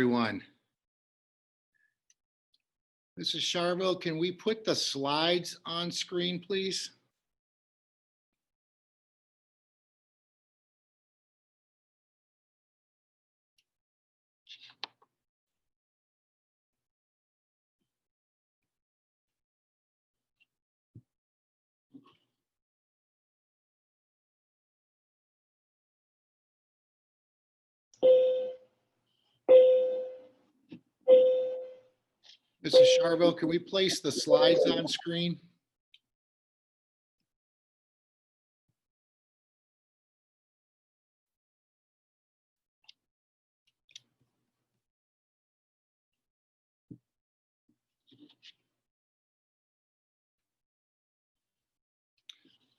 Everyone. Mrs. Charville, can we put the slides on screen, please? Mrs. Charville, can we place the slides on screen?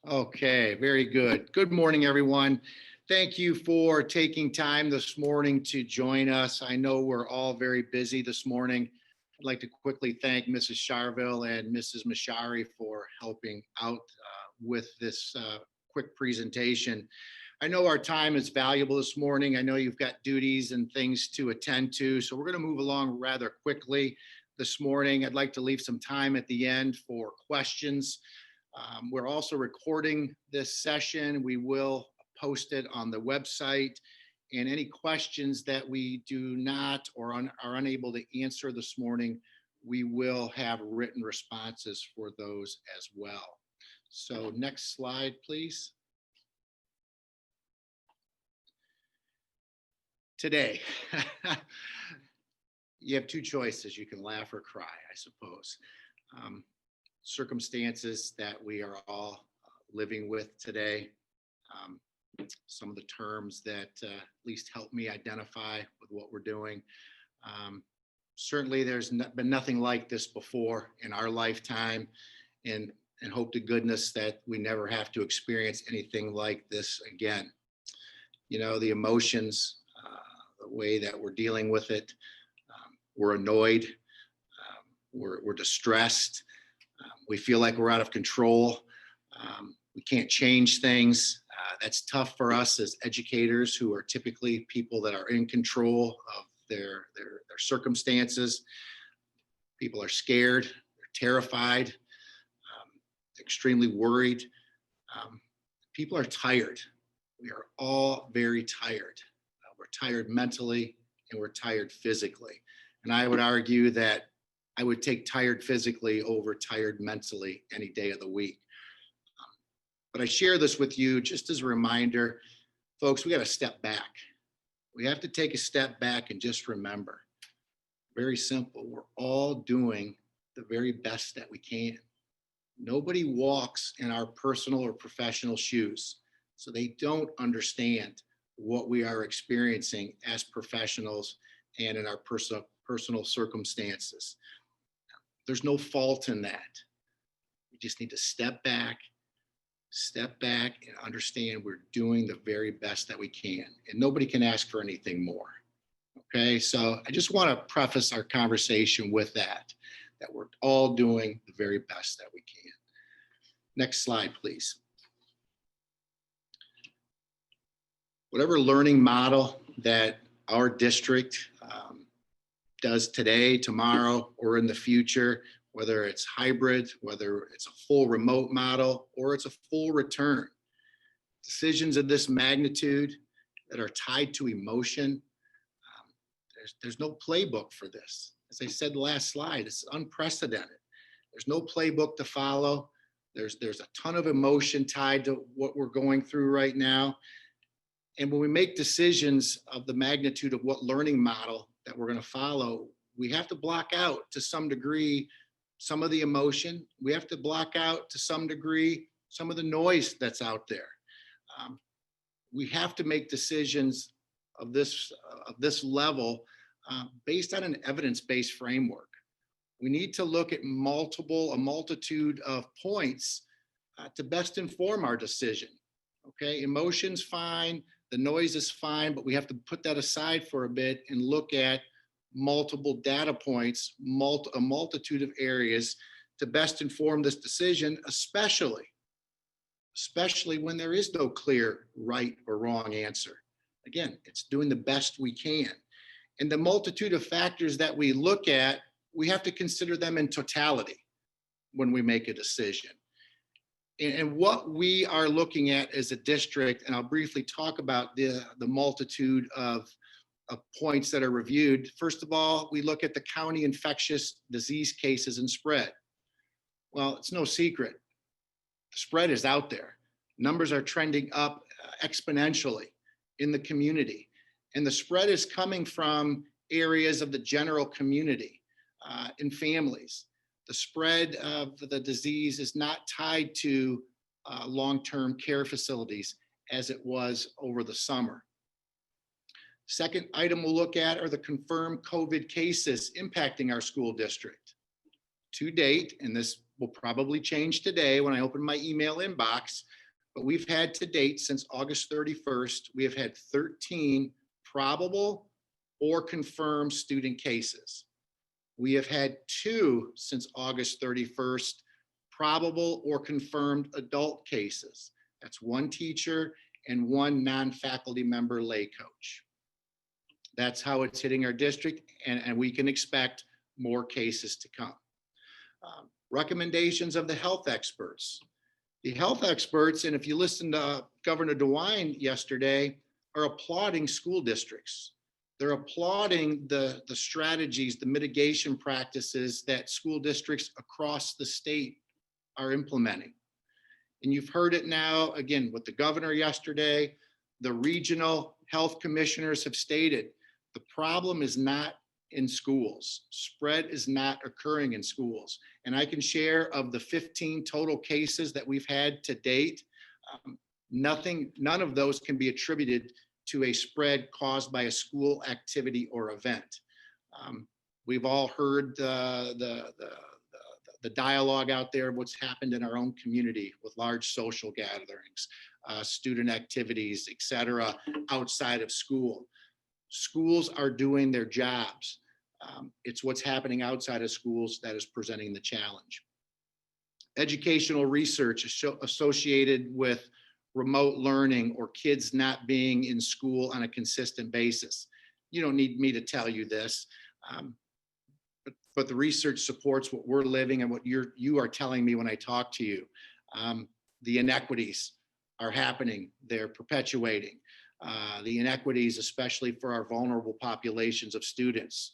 Okay, very good. Good morning, everyone. Thank you for taking time this morning to join us. I know we're all very busy this morning. I'd like to quickly thank Mrs. Charville and Mrs. Mashari for helping out with this quick presentation. I know our time is valuable this morning. I know you've got duties and things to attend to, so we're going to move along rather quickly this morning. I'd like to leave some time at the end for questions. We're also recording this session. We will post it on the website. And any questions that we do not or are unable to answer this morning, we will have written responses for those as well. So next slide, please. Today, you have two choices. You can laugh or cry, I suppose. Circumstances that we are all living with today. Some of the terms that at least help me identify with what we're doing. Certainly there's been nothing like this before in our lifetime, and hope to goodness that we never have to experience anything like this again. You know, the emotions, the way that we're dealing with it, we're annoyed, we're distressed. We feel like we're out of control. We can't change things. That's tough for us as educators who are typically people that are in control of their circumstances. People are scared, they're terrified, extremely worried. People are tired. We are all very tired. We're tired mentally and we're tired physically. And I would argue that I would take tired physically over tired mentally any day of the week. But I share this with you just as a reminder, folks, we got to step back. We have to take a step back and just remember, very simple, we're all doing the very best that we can. Nobody walks in our personal or professional shoes, so they don't understand what we are experiencing as professionals and in our personal circumstances. There's no fault in that. We just need to step back and understand we're doing the very best that we can. And nobody can ask for anything more. Okay, so I just want to preface our conversation with that we're all doing the very best that we can. Next slide, please. Whatever learning model that our district does today, tomorrow, or in the future, whether it's hybrid, whether it's a full remote model, or it's a full return. Decisions of this magnitude that are tied to emotion, there's no playbook for this. As I said last slide, it's unprecedented. There's no playbook to follow. There's a ton of emotion tied to what we're going through right now. And when we make decisions of the magnitude of what learning model that we're going to follow, we have to block out to some degree some of the emotion. We have to block out to some degree some of the noise that's out there. We have to make decisions of this level based on an evidence-based framework. We need to look at a multitude of points to best inform our decision. Okay, emotion's fine, the noise is fine, but we have to put that aside for a bit and look at multiple data points, a multitude of areas to best inform this decision, especially when there is no clear right or wrong answer. Again, it's doing the best we can. And the multitude of factors that we look at, we have to consider them in totality when we make a decision. And what we are looking at as a district, and I'll briefly talk about the multitude of points that are reviewed. First of all, we look at the county infectious disease cases and spread. Well, it's no secret. The spread is out there. Numbers are trending up exponentially in the community. And the spread is coming from areas of the general community, in families. The spread of the disease is not tied to long-term care facilities as it was over the summer. Second item we'll look at are the confirmed COVID cases impacting our school district. To date, and this will probably change today when I open my email inbox, but we've had to date since August 31st, we have had 13 probable or confirmed student cases. We have had 2 since August 31st, probable or confirmed adult cases. That's 1 teacher and 1 non-faculty member lay coach. That's how it's hitting our district, and we can expect more cases to come. Recommendations of the health experts. The health experts, and if you listen to Governor DeWine yesterday, are applauding school districts. They're applauding the strategies, the mitigation practices that school districts across the state are implementing. And you've heard it now, again, with the governor yesterday, the regional health commissioners have stated, the problem is not in schools. Spread is not occurring in schools. And I can share of the 15 total cases that we've had to date, none of those can be attributed to a spread caused by a school activity or event. We've all heard the dialogue out there of what's happened in our own community with large social gatherings, student activities, et cetera, outside of school. Schools are doing their jobs. It's what's happening outside of schools that is presenting the challenge. Educational research associated with remote learning or kids not being in school on a consistent basis. You don't need me to tell you this, but the research supports what we're living and what you are telling me when I talk to you. The inequities are happening, they're perpetuating. The inequities, especially for our vulnerable populations of students.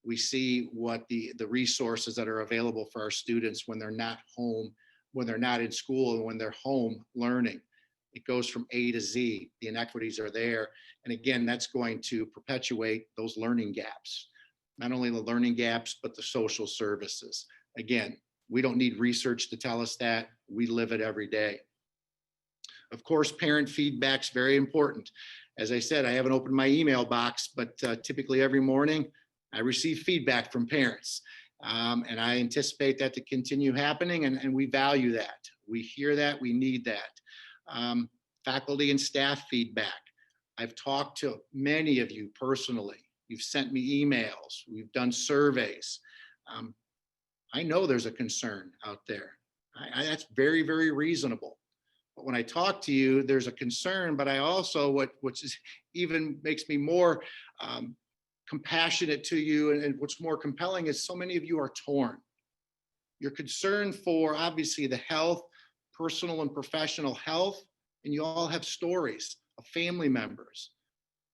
We see what the resources that are available for our students when they're not home, when they're not in school, and when they're home learning. It goes from A to Z. The inequities are there. And again, that's going to perpetuate those learning gaps. Not only the learning gaps, but the social services. Again, we don't need research to tell us that. We live it every day. Of course, parent feedback's very important. As I said, I haven't opened my email box, but typically every morning I receive feedback from parents. And I anticipate that to continue happening, and we value that. We hear that, we need that. Faculty and staff feedback. I've talked to many of you personally. You've sent me emails, we've done surveys. I know there's a concern out there. That's very, very reasonable. But when I talk to you, there's a concern, but I also, which is even makes me more compassionate to you, and what's more compelling is so many of you are torn. You're concerned for obviously the health, personal and professional health, and you all have stories of family members.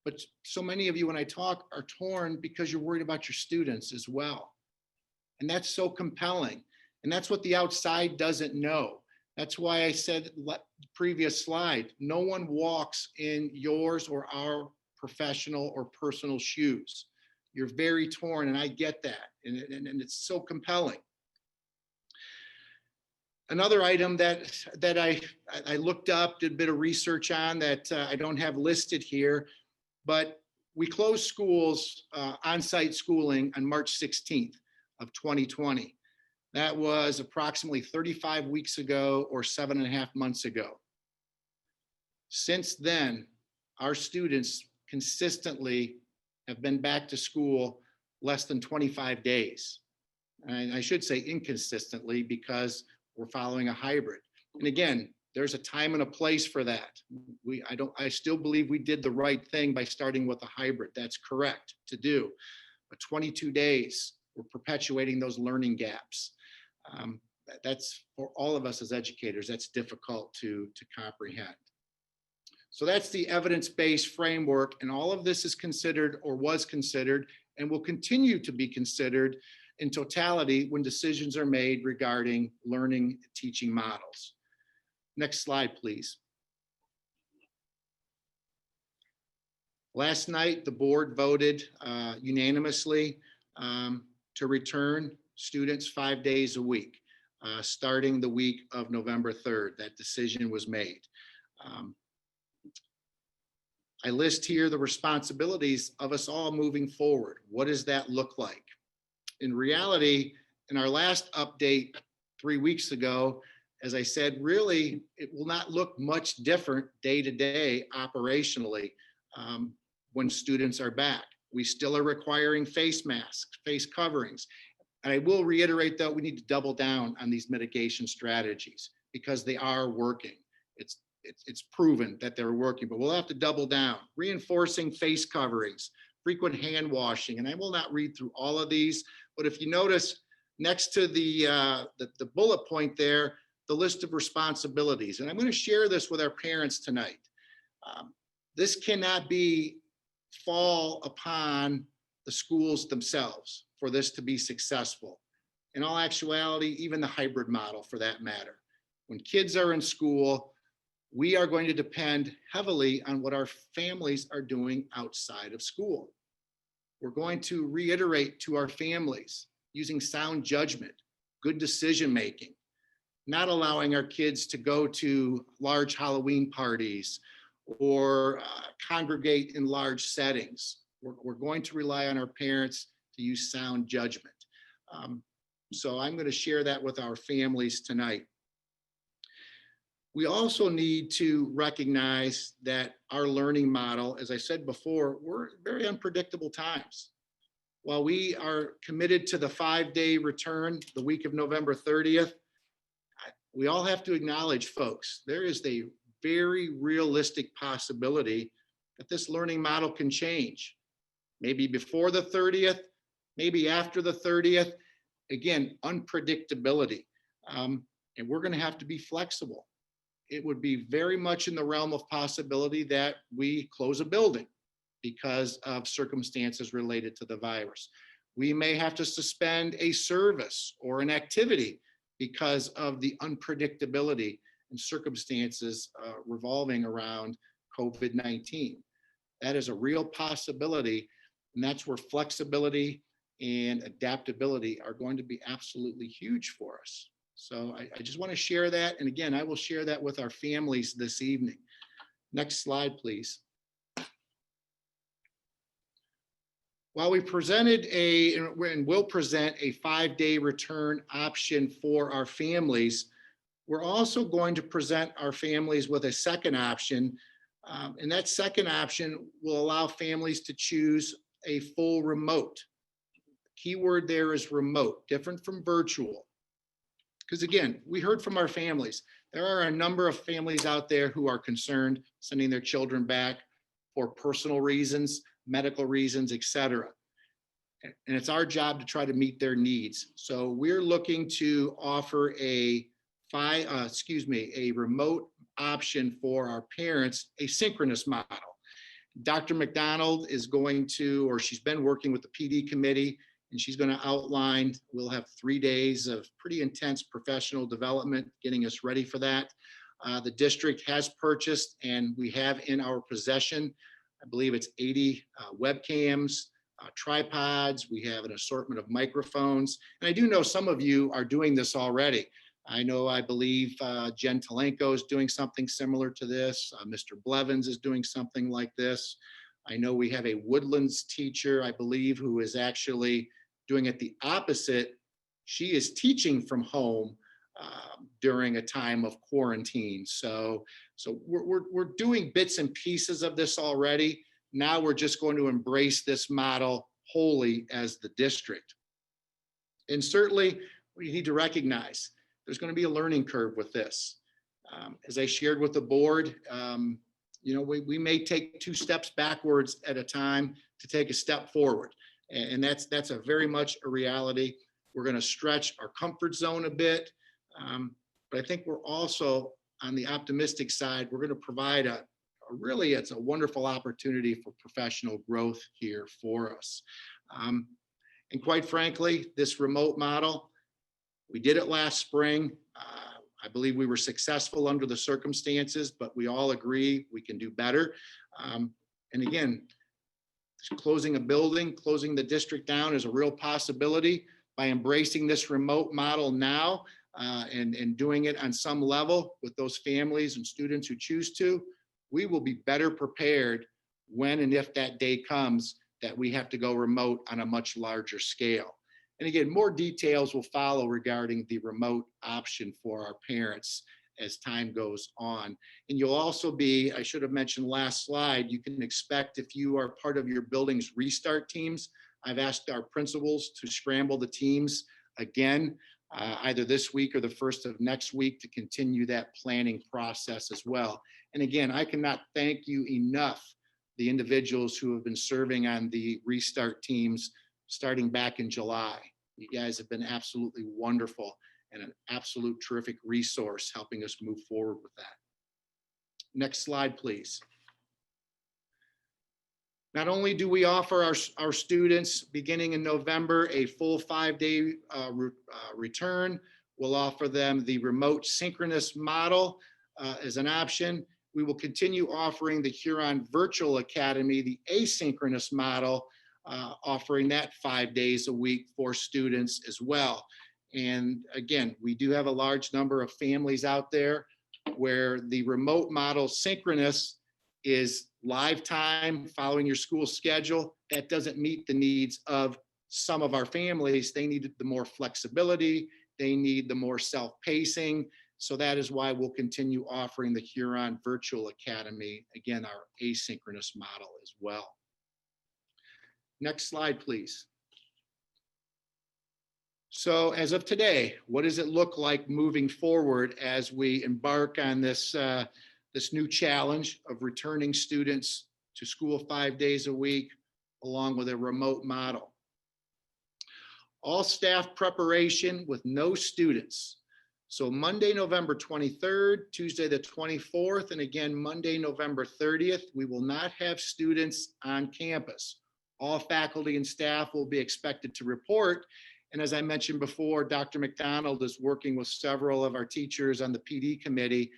But so many of you, when I talk, are torn because you're worried about your students as well. And that's so compelling. And that's what the outside doesn't know. That's why I said previous slide, no one walks in yours or our professional or personal shoes. You're very torn, and I get that. And it's so compelling. Another item that I looked up, did a bit of research on that I don't have listed here, but we closed schools, on-site schooling on March 16th of 2020. That was approximately 35 weeks ago or 7.5 months ago. Since then, our students consistently have been back to school less than 25 days. And I should say inconsistently because we're following a hybrid. And again, There's a time and a place for that. I still believe we did the right thing by starting with a hybrid. That's correct to do. But 22 days, we're perpetuating those learning gaps. That's for all of us as educators, that's difficult to comprehend. So that's the evidence-based framework, and all of this is considered or was considered and will continue to be considered in totality when decisions are made regarding learning and teaching models. Next slide, please. Last night, the board voted unanimously to return students 5 days a week, starting the week of November 3rd. That decision was made. I list here the responsibilities of us all moving forward. What does that look like? In reality, in our last update 3 weeks ago, as I said, really, it will not look much different day to day operationally when students are back. We still are requiring face masks, face coverings. And I will reiterate that we need to double down on these mitigation strategies because they are working. It's proven that they're working, but we'll have to double down. Reinforcing face coverings, frequent hand washing, and I will not read through all of these, but if you notice next to the bullet point there, the list of responsibilities, and I'm going to share this with our parents tonight. This cannot fall upon the schools themselves for this to be successful. In all actuality, even the hybrid model for that matter. When kids are in school, we are going to depend heavily on what our families are doing outside of school. We're going to reiterate to our families using sound judgment, good decision-making, not allowing our kids to go to large Halloween parties or congregate in large settings. We're going to rely on our parents to use sound judgment. So I'm going to share that with our families tonight. We also need to recognize that our learning model, as I said before, we're very unpredictable times. While we are committed to the 5-day return, the week of November 30th, we all have to acknowledge, folks, there is a very realistic possibility that this learning model can change. Maybe before the 30th, maybe after the 30th. Again, unpredictability. And we're going to have to be flexible. It would be very much in the realm of possibility that we close a building because of circumstances related to the virus. We may have to suspend a service or an activity because of the unpredictability and circumstances revolving around COVID-19. That is a real possibility, and that's where flexibility and adaptability are going to be absolutely huge for us. So I just want to share that. And again, I will share that with our families this evening. Next slide, please. While we presented and will present a 5-day return option for our families, we're also going to present our families with a second option. And that second option will allow families to choose a full remote. The keyword there is remote, different from virtual. Because again, we heard from our families. There are a number of families out there who are concerned sending their children back for personal reasons, medical reasons, etc. And it's our job to try to meet their needs. So we're looking to offer a remote option for our parents, a synchronous model. Dr. McDonald is going to, or she's been working with the PD committee, and she's going to outline, we'll have 3 days of pretty intense professional development, getting us ready for that. The district has purchased, and we have in our possession, I believe it's 80 webcams, tripods. We have an assortment of microphones. And I do know some of you are doing this already. I believe Jen Talenko is doing something similar to this. Mr. Blevins is doing something like this. I know we have a Woodlands teacher, I believe, who is actually doing it the opposite. She is teaching from home during a time of quarantine. So we're doing bits and pieces of this already. Now we're just going to embrace this model wholly as the district. And certainly we need to recognize there's going to be a learning curve with this. As I shared with the board, we may take 2 steps backwards at a time to take a step forward. And that's a very much a reality. We're going to stretch our comfort zone a bit. But I think we're also on the optimistic side, we're going to provide it's a wonderful opportunity for professional growth here for us. And quite frankly, this remote model, we did it last spring. I believe we were successful under the circumstances, but we all agree we can do better. And again, closing a building, closing the district down is a real possibility. By embracing this remote model now and doing it on some level with those families and students who choose to, we will be better prepared when and if that day comes that we have to go remote on a much larger scale. And again, more details will follow regarding the remote option for our parents as time goes on. And you'll also be, I should have mentioned last slide, you can expect if you are part of your building's restart teams, I've asked our principals to scramble the teams again, either this week or the first of next week to continue that planning process as well. And again, I cannot thank you enough, the individuals who have been serving on the restart teams starting back in July. You guys have been absolutely wonderful and an absolute terrific resource helping us move forward with that. Next slide, please. Not only do we offer our students beginning in November a full 5-day return, we'll offer them the remote synchronous model as an option. We will continue offering the Huron Virtual Academy, the asynchronous model, offering that 5 days a week for students as well. And again, we do have a large number of families out there where the remote model synchronous is live time following your school schedule. That doesn't meet the needs of some of our families. They need the more flexibility. They need the more self-pacing. So that is why we'll continue offering the Huron Virtual Academy, again, our asynchronous model as well. Next slide, please. So as of today, what does it look like moving forward as we embark on this new challenge of returning students to school 5 days a week, along with a remote model? All staff preparation with no students. So Monday, November 23rd, Tuesday the 24th, and again, Monday, November 30th, we will not have students on campus. All faculty and staff will be expected to report. And as I mentioned before, Dr. McDonald is working with several of our teachers on the PD committee,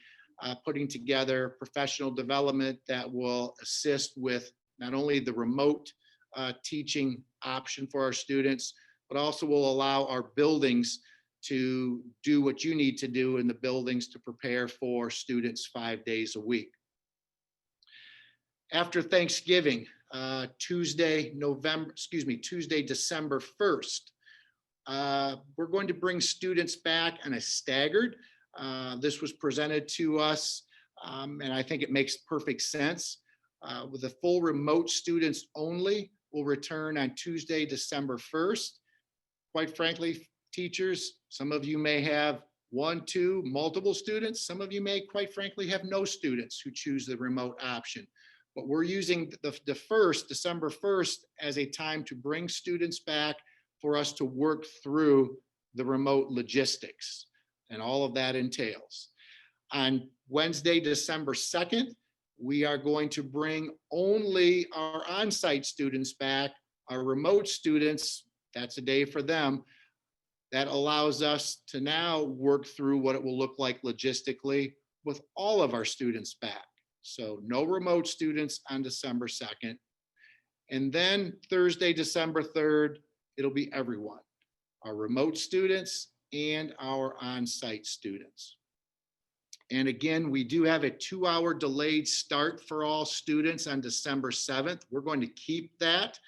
putting together professional development that will assist with not only the remote teaching option for our students, but also will allow our buildings to do what you need to do in the buildings to prepare for students 5 days a week. After Thanksgiving, Tuesday, December 1st, we're going to bring students back on a staggered. This was presented to us, and I think it makes perfect sense. With the full remote students only will return on Tuesday, December 1st. Quite frankly, teachers, some of you may have 1, 2, multiple students. Some of you may, quite frankly, have no students who choose the remote option. But we're using the first, December 1st, as a time to bring students back for us to work through the remote logistics and all of that entails. On Wednesday, December 2nd, we are going to bring only our on-site students back. Our remote students, that's a day for them. That allows us to now work through what it will look like logistically with all of our students back. So no remote students on December 2nd. And then Thursday, December 3rd, it'll be everyone, our remote students and our on-site students. And again, we do have a 2-hour delayed start for all students on December 7th. We're going to keep that.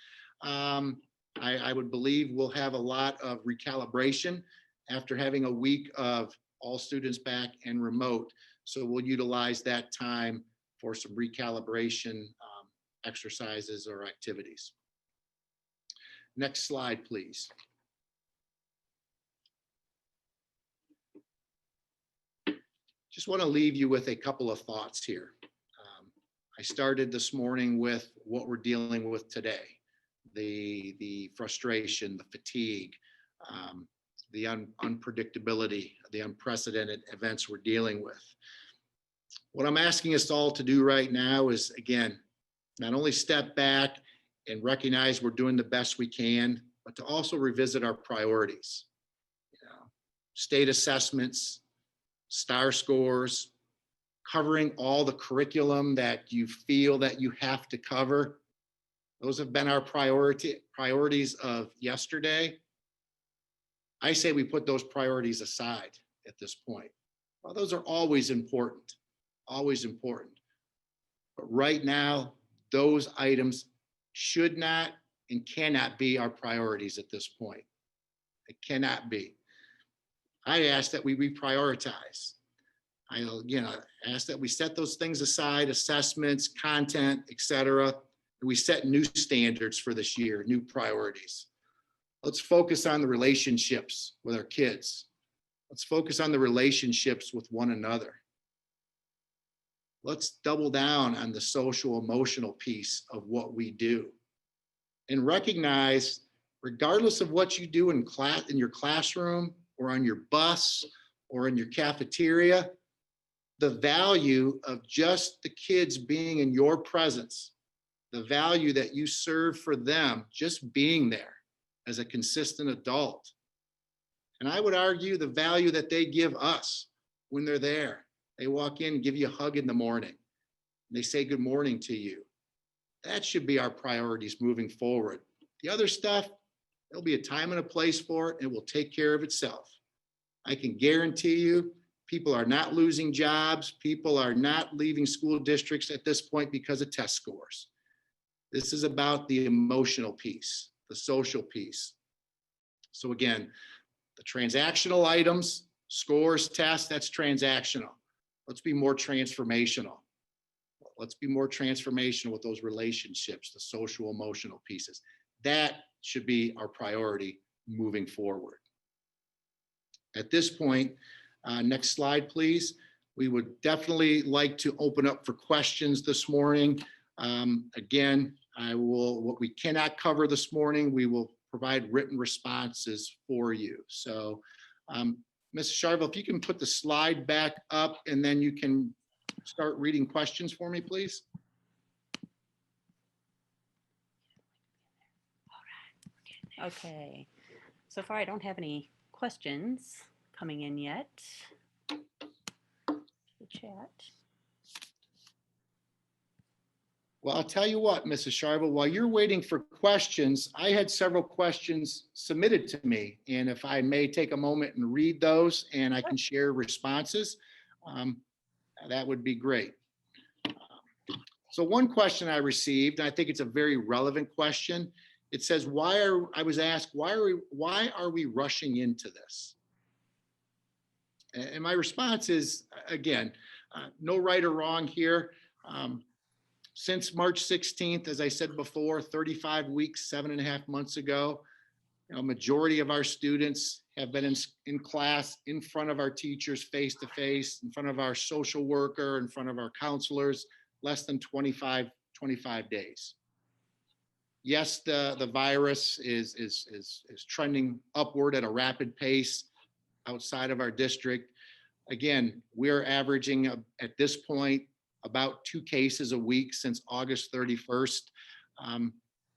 I would believe we'll have a lot of recalibration after having a week of all students back and remote. So we'll utilize that time for some recalibration exercises or activities. Next slide, please. just want to leave you with a couple of thoughts here. I started this morning with what we're dealing with today, the frustration, the fatigue, the unpredictability, the unprecedented events we're dealing with. What I'm asking us all to do right now is, again, not only step back and recognize we're doing the best we can, but to also revisit our priorities. State assessments, STAR scores, covering all the curriculum that you feel that you have to cover. Those have been our priorities of yesterday. I say we put those priorities aside at this point. Well, those are always important, always important. But right now, those items should not and cannot be our priorities at this point. It cannot be. I ask that we reprioritize. I ask that we set those things aside, assessments, content, et cetera, and we set new standards for this year, new priorities. Let's focus on the relationships with our kids. Let's focus on the relationships with one another. Let's double down on the social emotional piece of what we do. And recognize, regardless of what you do in class, in your classroom or on your bus or in your cafeteria, the value of just the kids being in your presence, the value that you serve for them, just being there as a consistent adult. And I would argue the value that they give us when they're there. They walk in, give you a hug in the morning. They say good morning to you. That should be our priorities moving forward. The other stuff, there'll be a time and a place for it, and it will take care of itself. I can guarantee you, people are not losing jobs. People are not leaving school districts at this point because of test scores. This is about the emotional piece, the social piece. So again, the transactional items, scores, tests, that's transactional. Let's be more transformational. Let's be more transformational with those relationships, the social emotional pieces. That should be our priority moving forward. At this point, next slide, please. We would definitely like to open up for questions this morning. Again, what we cannot cover this morning, we will provide written responses for you. So, Ms. Sharville, if you can put the slide back up and then you can start reading questions for me, please. Okay, so far I don't have any questions coming in yet. The chat. Well, I'll tell you what, Mrs. Sharville, while you're waiting for questions, I had several questions submitted to me. And if I may take a moment and read those and I can share responses, that would be great. So one question I received, and I think it's a very relevant question. It says, I was asked, why are we rushing into this? And my response is, again, no right or wrong here. Since March 16th, as I said before, 35 weeks, 7.5 months ago, majority of our students have been in class, in front of our teachers, face-to-face, in front of our social worker, in front of our counselors, less than 25 days. Yes, the virus is trending upward at a rapid pace outside of our district. Again, we're averaging at this point about 2 cases a week since August 31st.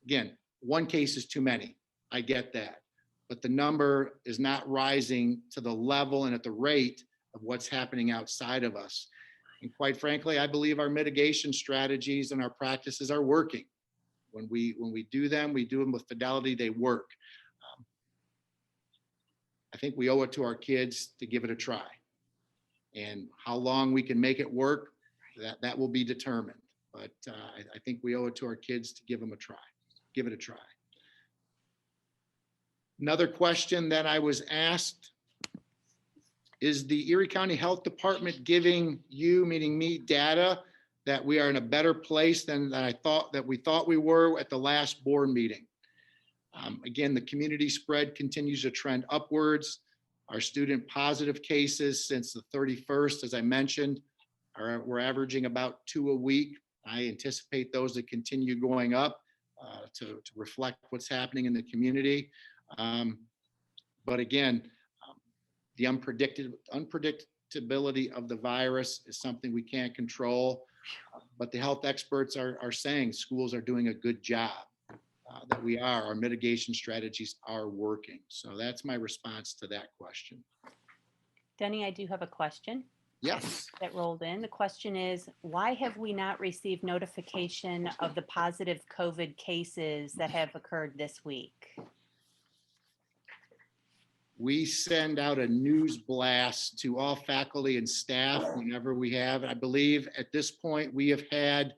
Again, 1 case is too many. I get that. But the number is not rising to the level and at the rate of what's happening outside of us. And quite frankly, I believe our mitigation strategies and our practices are working. When we do them with fidelity, they work. I think we owe it to our kids to give it a try. And how long we can make it work, that will be determined. But I think we owe it to our kids to give it a try. Another question that I was asked, is the Erie County Health Department giving you, meaning me, data that we are in a better place than we thought we were at the last board meeting? Again, the community spread continues to trend upwards. Our student positive cases since the 31st, as I mentioned, we're averaging about 2 a week. I anticipate those to continue going up to reflect what's happening in the community. But again, the unpredictability of the virus is something we can't control. But the health experts are saying schools are doing a good job, that our mitigation strategies are working. So that's my response to that question. Denny, I do have a question Yes. that rolled in. The question is, why have we not received notification of the positive COVID cases that have occurred this week? We send out a news blast to all faculty and staff whenever we have. I believe at this point we have had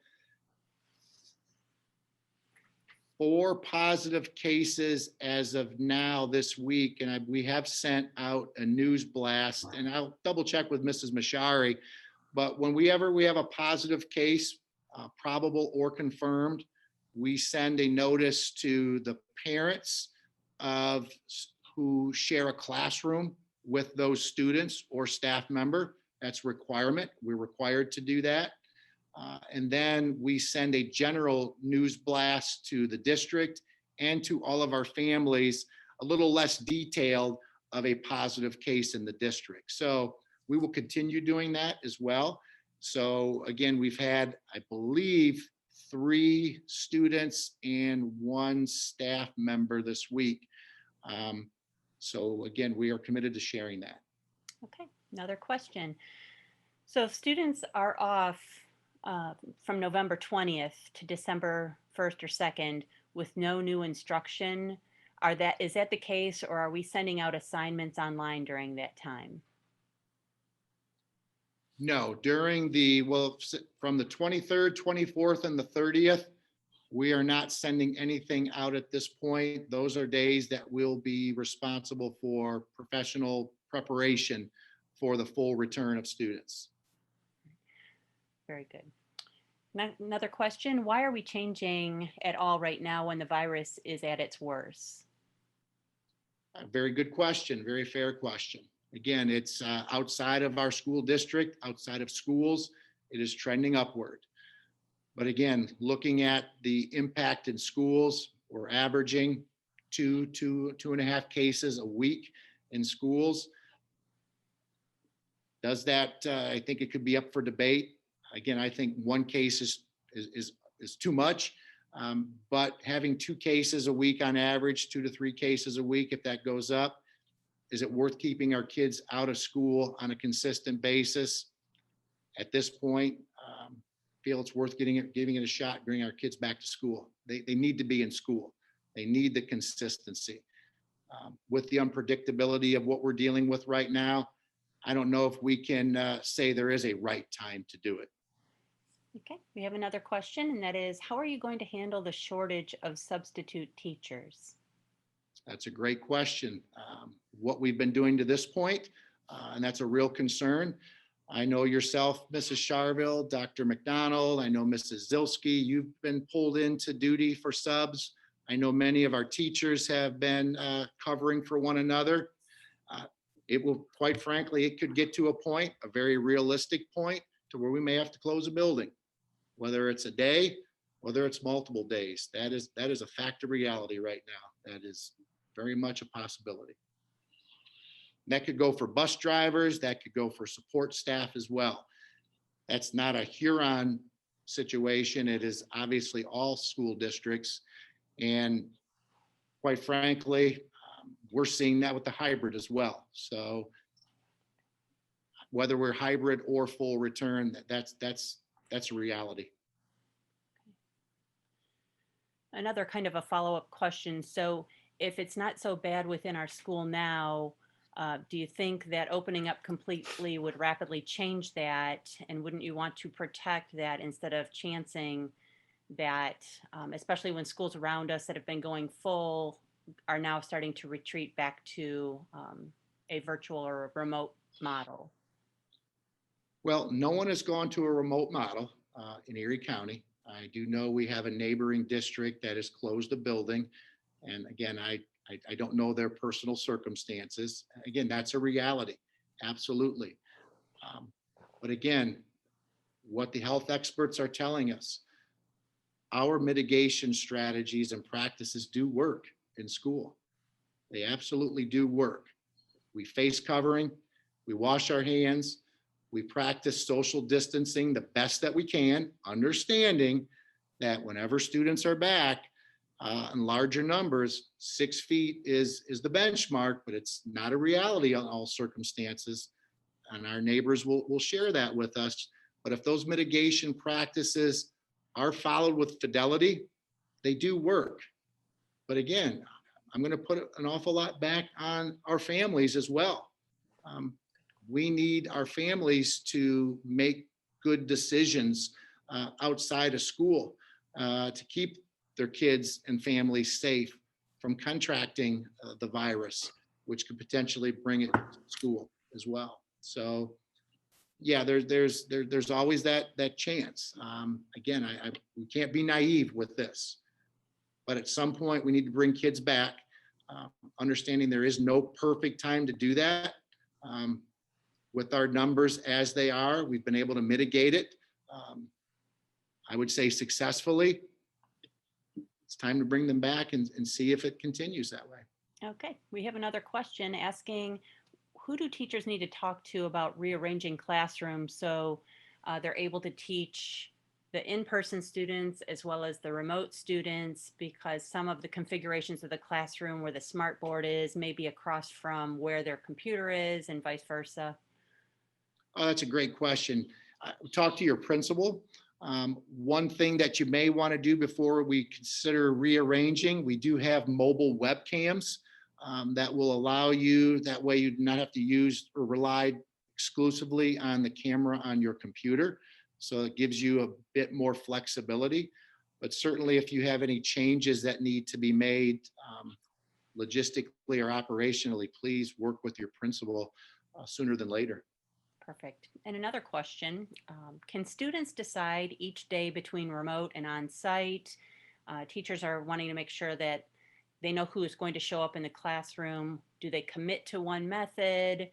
4 positive cases as of now this week, and we have sent out a news blast, and I'll double check with Mrs. Mashari. But whenever we have a positive case, probable or confirmed, we send a notice to the parents of who share a classroom with those students or staff member. That's requirement. We're required to do that. And then we send a general news blast to the district and to all of our families, a little less detailed of a positive case in the district. So we will continue doing that as well. So again, we've had, I believe, 3 students and 1 staff member this week. So again, we are committed to sharing that. Okay, another question. So if students are off from November 20th to December 1st or 2nd with no new instruction, is that the case, or are we sending out assignments online during that time? No, from the 23rd, 24th, and the 30th, we are not sending anything out at this point. Those are days that we'll be responsible for professional preparation for the full return of students. Very good. Another question, why are we changing at all right now when the virus is at its worst? A very good question, very fair question. Again, it's outside of our school district, outside of schools, it is trending upward. But again, looking at the impact in schools, we're averaging 2.5 cases a week in schools. Does that, I think it could be up for debate. Again, I think 1 case is too much, but having 2 cases a week on average, 2 to 3 cases a week, if that goes up, is it worth keeping our kids out of school on a consistent basis? At this point, feel it's worth giving it a shot, bringing our kids back to school. They need to be in school. They need the consistency. With the unpredictability of what we're dealing with right now, I don't know if we can say there is a right time to do it. Okay, we have another question, and that is, how are you going to handle the shortage of substitute teachers? That's a great question. What we've been doing to this point, and that's a real concern. I know yourself, Mrs. Charville, Dr. McDonald, I know Mrs. Zilski, you've been pulled into duty for subs. I know many of our teachers have been covering for one another. It will, quite frankly, it could get to a point, a very realistic point, to where we may have to close a building, whether it's a day, whether it's multiple days. That is a fact of reality right now. That is very much a possibility. That could go for bus drivers, that could go for support staff as well. That's not a Huron situation. It is obviously all school districts. And quite frankly, we're seeing that with the hybrid as well. So whether we're hybrid or full return, that's a reality. Another kind of a follow-up question. So if it's not so bad within our school now, do you think that opening up completely would rapidly change that? And wouldn't you want to protect that instead of chancing that, especially when schools around us that have been going full are now starting to retreat back to a virtual or a remote model? Well, no one has gone to a remote model in Erie County. I do know we have a neighboring district that has closed a building. And again, I I don't know their personal circumstances. Again, that's a reality. Absolutely. Um, but again, what the health experts are telling us, our mitigation strategies and practices do work in school. They absolutely do work. We face covering, we wash our hands, we practice social distancing the best that we can, understanding that whenever students are back in larger numbers, 6 feet is the benchmark, but it's not a reality on all circumstances. And our neighbors will share that with us. But if those mitigation practices are followed with fidelity, they do work. But again, I'm going to put an awful lot back on our families as well. Um, we need our families to make good decisions outside of school to keep their kids and families safe from contracting the virus, which could potentially bring it to school as well. So, yeah, there's always that chance. Again, we can't be naive with this, but at some point we need to bring kids back, understanding there is no perfect time to do that. Um, with our numbers as they are, we've been able to mitigate it. I would say successfully. It's time to bring them back and see if it continues that way. Okay, we have another question asking, who do teachers need to talk to about rearranging classrooms so they're able to teach the in-person students as well as the remote students, because some of the configurations of the classroom where the smart board is may be across from where their computer is and vice versa? Oh, that's a great question. Talk to your principal. One thing that you may want to do before we consider rearranging, we do have mobile webcams that will allow you, that way you do not have to use or rely exclusively on the camera on your computer. So it gives you a bit more flexibility. But certainly if you have any changes that need to be made logistically or operationally, please work with your principal sooner than later. Perfect. And another question, can students decide each day between remote and on-site? Teachers are wanting to make sure that they know who is going to show up in the classroom. Do they commit to one method?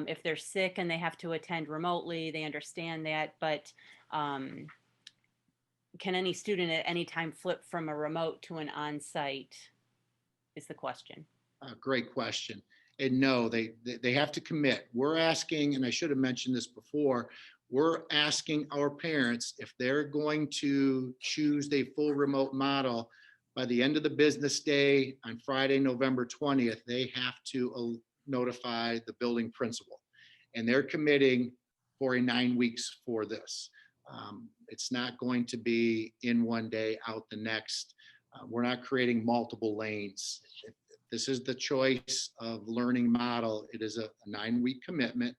If they're sick and they have to attend remotely, they understand that, but can any student at any time flip from a remote to an on-site is the question. Great question. And no, they have to commit. We're asking, and I should have mentioned this before, we're asking our parents if they're going to choose a full remote model by the end of the business day on Friday, November 20th, they have to notify the building principal. And they're committing for 9 weeks for this. It's not going to be in one day, out the next. We're not creating multiple lanes. This is the choice of learning model. It is a 9-week commitment.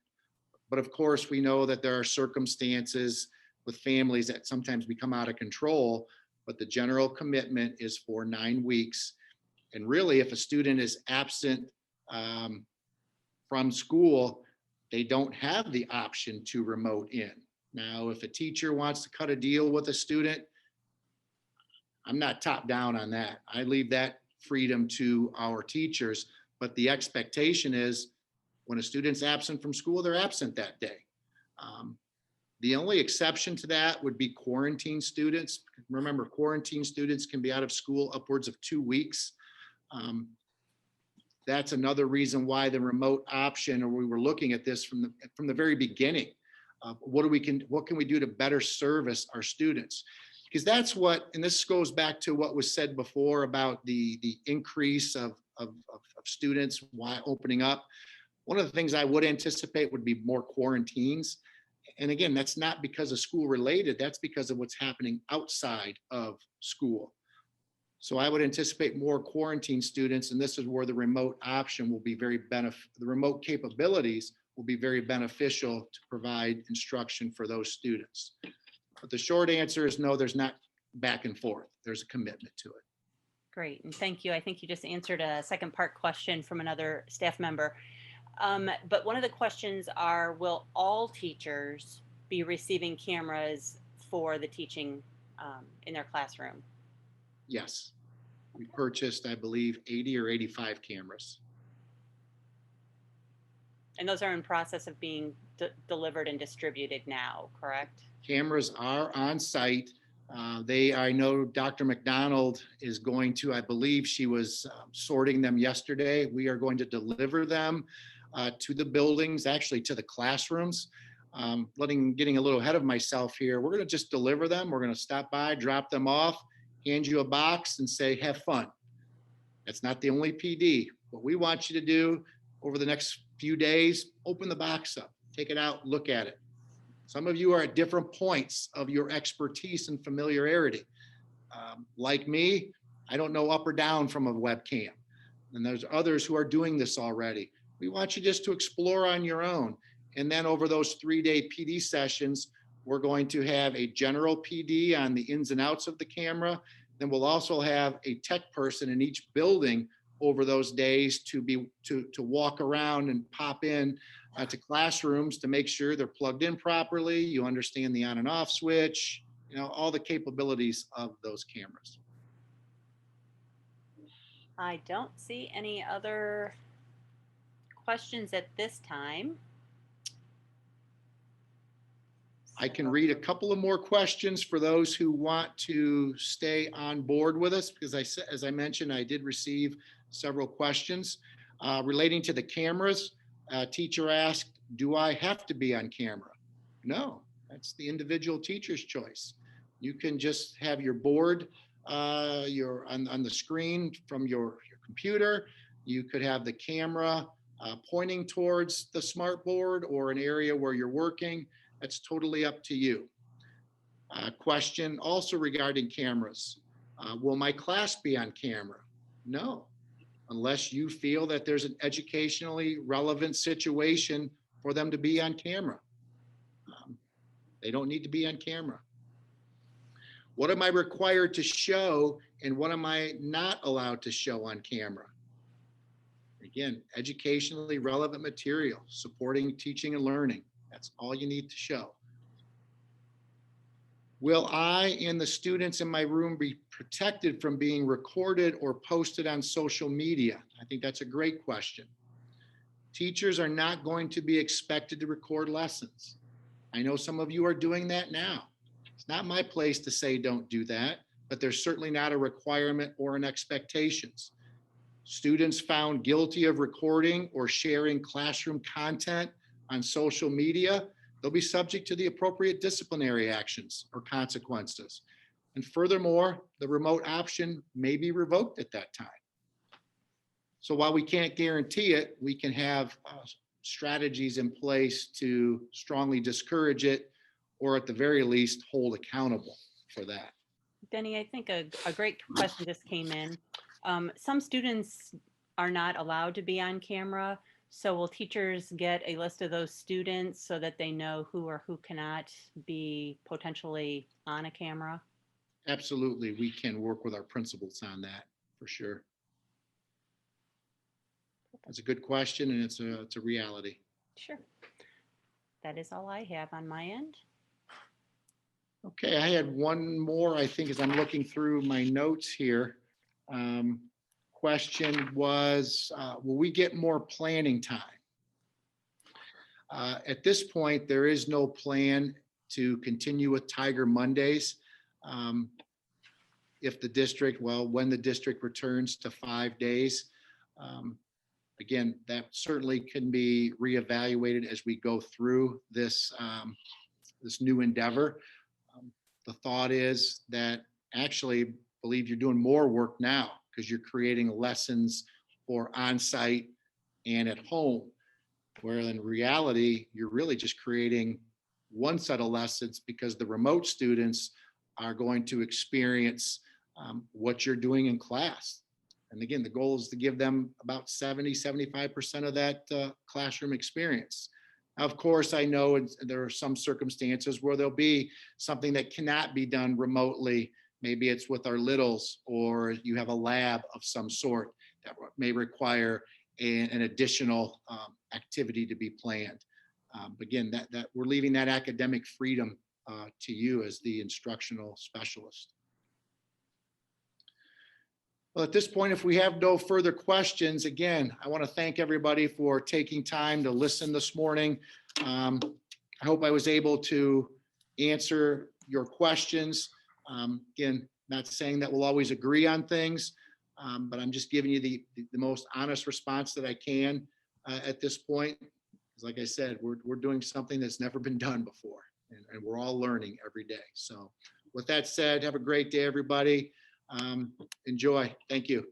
But of course, we know that there are circumstances with families that sometimes become out of control, but the general commitment is for 9 weeks. And really, if a student is absent from school, they don't have the option to remote in. Now, if a teacher wants to cut a deal with a student, I'm not top down on that. I leave that freedom to our teachers, but the expectation is when a student's absent from school, they're absent that day. The only exception to that would be quarantine students. Remember, quarantine students can be out of school upwards of 2 weeks. That's another reason why the remote option, or we were looking at this from the very beginning. What can we do to better service our students? Because that's what, and this goes back to what was said before about the increase of students while opening up. One of the things I would anticipate would be more quarantines. And again, that's not because of school related, that's because of what's happening outside of school. So I would anticipate more quarantine students, and this is where the remote option will be the remote capabilities will be very beneficial to provide instruction for those students. But the short answer is no, there's not back and forth. There's a commitment to it. Great, and thank you. I think you just answered a second part question from another staff member. But one of the questions are, will all teachers be receiving cameras for the teaching in their classroom? Yes. We purchased, I believe, 80 or 85 cameras. And those are in process of being delivered and distributed now, correct? Cameras are on site. I know Dr. McDonald is going to, I believe she was sorting them yesterday. We are going to deliver them to the buildings, actually to the classrooms. Getting a little ahead of myself here. We're going to just deliver them. We're going to stop by, drop them off, hand you a box and say, have fun. That's not the only PD. What we want you to do over the next few days, open the box up, take it out, look at it. Some of you are at different points of your expertise and familiarity. Like me, I don't know up or down from a webcam. And there's others who are doing this already. We want you just to explore on your own. And then over those 3-day PD sessions, we're going to have a general PD on the ins and outs of the camera. Then we'll also have a tech person in each building over those days to walk around and pop in to classrooms to make sure they're plugged in properly. You understand the on and off switch, all the capabilities of those cameras. I don't see any other questions at this time. I can read a couple of more questions for those who want to stay on board with us, because as I mentioned, I did receive several questions relating to the cameras. A teacher asked, do I have to be on camera? No, that's the individual teacher's choice. You can just have your board on the screen from your computer. You could have the camera pointing towards the smart board or an area where you're working. That's totally up to you. Question also regarding cameras. Will my class be on camera? No, unless you feel that there's an educationally relevant situation for them to be on camera. They don't need to be on camera. What am I required to show and what am I not allowed to show on camera? Again, educationally relevant material, supporting teaching and learning. That's all you need to show. Will I and the students in my room be protected from being recorded or posted on social media? I think that's a great question. Teachers are not going to be expected to record lessons. I know some of you are doing that now. It's not my place to say don't do that, but there's certainly not a requirement or an expectations. Students found guilty of recording or sharing classroom content on social media, they'll be subject to the appropriate disciplinary actions or consequences. And furthermore, the remote option may be revoked at that time. So while we can't guarantee it, we can have strategies in place to strongly discourage it, or at the very least, hold accountable for that. Denny, I think a great question just came in. Some students are not allowed to be on camera. So will teachers get a list of those students so that they know who or who cannot be potentially on a camera? Absolutely. We can work with our principals on that for sure. That's a good question, and it's a reality. Sure. That is all I have on my end. Okay, I had one more, I think, as I'm looking through my notes here. Question was, will we get more planning time? At this point, there is no plan to continue with Tiger Mondays. If the district, when the district returns to 5 days, again, that certainly can be reevaluated as we go through this, this new endeavor. The thought is that actually believe you're doing more work now because you're creating lessons for on-site and at home, where in reality, you're really just creating one set of lessons because the remote students are going to experience what you're doing in class. And again, the goal is to give them about 75% of that classroom experience. Now, of course, I know there are some circumstances where there'll be something that cannot be done remotely. Maybe it's with our littles, or you have a lab of some sort that may require an additional activity to be planned. Again, that we're leaving that academic freedom to you as the instructional specialist. Well, at this point, if we have no further questions, again, I want to thank everybody for taking time to listen this morning. I hope I was able to answer your questions. Again, not saying that we'll always agree on things, but I'm just giving you the most honest response that I can at this point. 'Cause like I said, we're doing something that's never been done before, and we're all learning every day. So with that said, have a great day, everybody. Enjoy. Thank you.